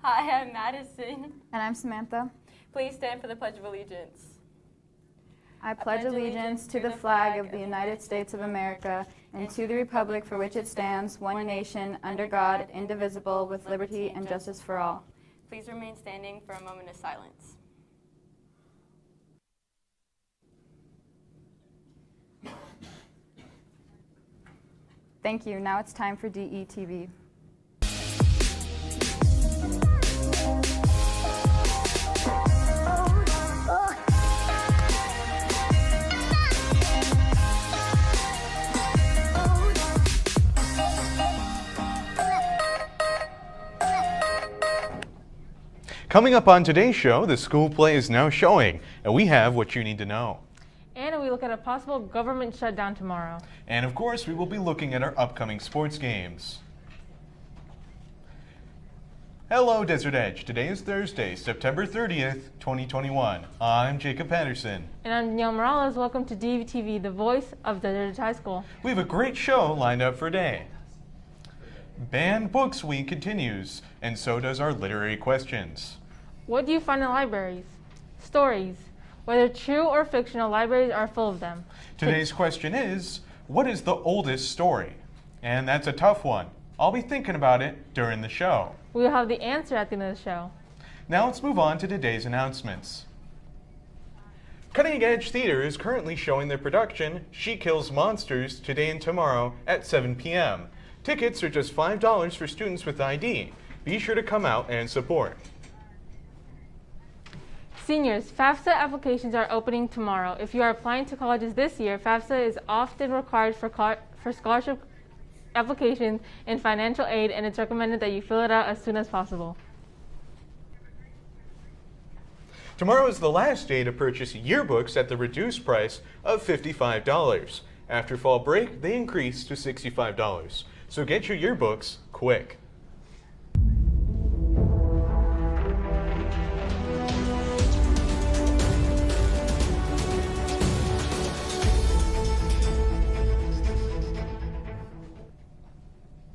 Hi, I'm Madison. And I'm Samantha. Please stand for the Pledge of Allegiance. I pledge allegiance to the flag of the United States of America and to the republic for which it stands, one nation, under God, indivisible, with liberty and justice for all. Please remain standing for a moment of silence. Thank you. Now it's time for DETV. Coming up on today's show, the school play is now showing, and we have what you need to know. And we look at a possible government shutdown tomorrow. And of course, we will be looking at our upcoming sports games. Hello, Desert Edge. Today is Thursday, September 30th, 2021. I'm Jacob Patterson. And I'm Danielle Morales. Welcome to DETV, the voice of Desert Edge High School. We have a great show lined up for today. Banned Books Week continues, and so does our literary questions. What do you find in libraries? Stories. Whether true or fictional, libraries are full of them. Today's question is, what is the oldest story? And that's a tough one. I'll be thinking about it during the show. We will have the answer at the end of the show. Now let's move on to today's announcements. Cutting Edge Theater is currently showing their production, She Kills Monsters, today and tomorrow at 7 p.m. Tickets are just $5 for students with ID. Be sure to come out and support. Seniors, FAFSA applications are opening tomorrow. If you are applying to colleges this year, FAFSA is often required for scholarship applications and financial aid, and it's recommended that you fill it out as soon as possible. Tomorrow is the last day to purchase yearbooks at the reduced price of $55. After fall break, they increase to $65. So get your yearbooks quick.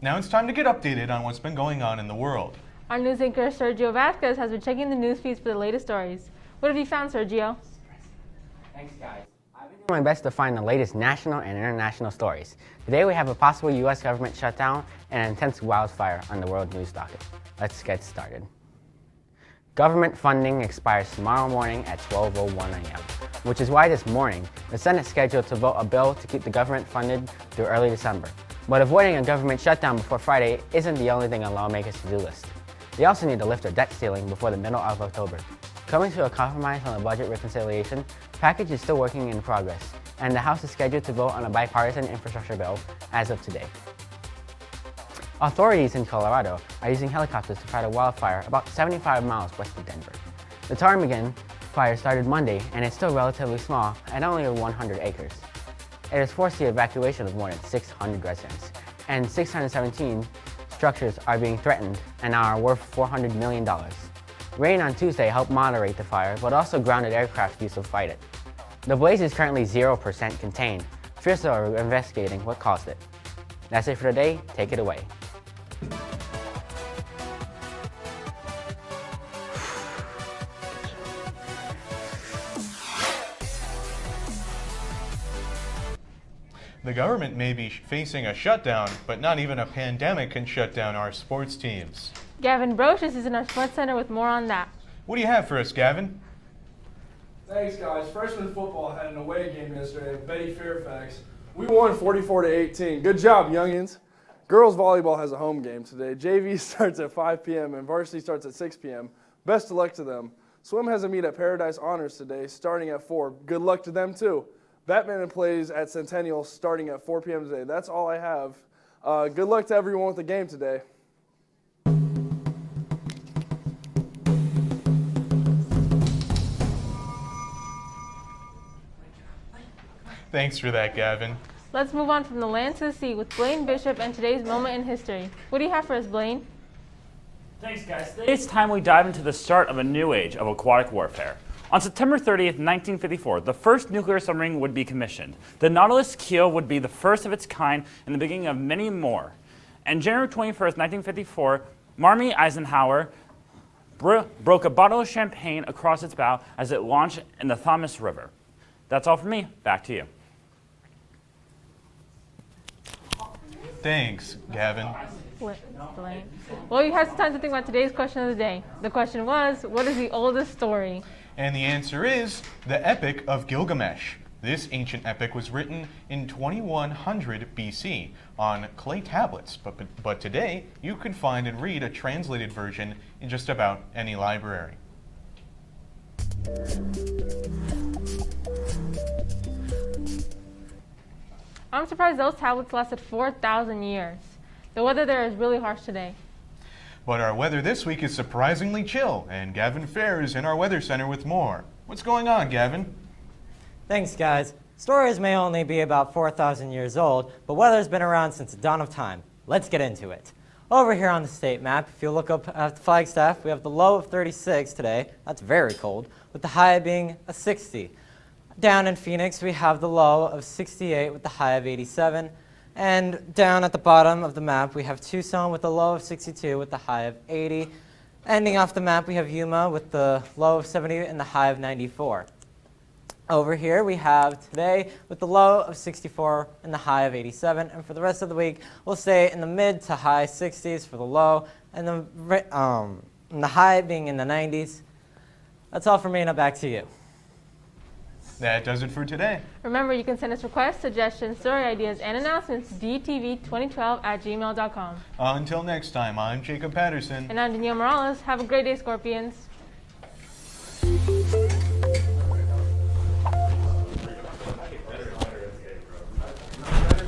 Now it's time to get updated on what's been going on in the world. Our news anchor, Sergio Vasquez, has been checking the news feeds for the latest stories. What have you found, Sergio? Thanks, guys. I've been doing my best to find the latest national and international stories. Today we have a possible U.S. government shutdown and an intense wildfire on the world news docket. Let's get started. Government funding expires tomorrow morning at 12:01 a.m., which is why this morning the Senate is scheduled to vote a bill to keep the government funded through early December. But avoiding a government shutdown before Friday isn't the only thing on lawmakers' to-do list. They also need to lift their debt ceiling before the middle of October. Coming to a compromise on the budget reconciliation, the package is still working in progress, and the House is scheduled to vote on a bipartisan infrastructure bill as of today. Authorities in Colorado are using helicopters to fight a wildfire about 75 miles west of Denver. The ptarmigan fire started Monday and is still relatively small at only 100 acres. It has forced the evacuation of more than 600 residents, and 617 structures are being threatened and are worth $400 million. Rain on Tuesday helped moderate the fire, but also grounded aircraft used to fight it. The blaze is currently 0% contained. Officials are investigating what caused it. That's it for today. Take it away. The government may be facing a shutdown, but not even a pandemic can shut down our sports teams. Gavin Brocious is in our Sports Center with more on that. What do you have for us, Gavin? Thanks, guys. Freshman football had an away game yesterday at Betty Fairfax. We won 44-18. Good job, youngins. Girls volleyball has a home game today. JV starts at 5 p.m. and varsity starts at 6 p.m. Best of luck to them. Swim has a meet at Paradise Honors today, starting at 4. Good luck to them, too. Batman plays at Centennial starting at 4 p.m. today. That's all I have. Good luck to everyone with the game today. Thanks for that, Gavin. Let's move on from the land to the sea with Blaine Bishop and today's moment in history. What do you have for us, Blaine? Thanks, guys. Today it's time we dive into the start of a new age of aquatic warfare. On September 30th, 1954, the first nuclear submarine would be commissioned. The Nautilus keel would be the first of its kind and the beginning of many more. And January 21st, 1954, Marmy Eisenhower broke a bottle of champagne across its bow as it launched in the Thomas River. That's all from me. Back to you. Thanks, Gavin. Well, you had some time to think about today's question of the day. The question was, what is the oldest story? And the answer is the Epic of Gilgamesh. This ancient epic was written in 2100 BC on clay tablets, but today you can find and read a translated version in just about any library. I'm surprised those tablets lasted 4,000 years. The weather there is really harsh today. But our weather this week is surprisingly chill, and Gavin Fair is in our weather center with more. What's going on, Gavin? Thanks, guys. Stories may only be about 4,000 years old, but weather's been around since the dawn of time. Let's get into it. Over here on the state map, if you look up at Flagstaff, we have the low of 36 today. That's very cold, with the high being a 60. Down in Phoenix, we have the low of 68 with the high of 87. And down at the bottom of the map, we have Tucson with the low of 62 with the high of 80. Ending off the map, we have Yuma with the low of 70 and the high of 94. Over here, we have today with the low of 64 and the high of 87. And for the rest of the week, we'll stay in the mid to high 60s for the low and the high being in the 90s. That's all for me, now back to you. That does it for today. Remember, you can send us requests, suggestions, story ideas, and announcements DETV2012@gmail.com. Until next time, I'm Jacob Patterson. And I'm Danielle Morales. Have a great day, Scorpions.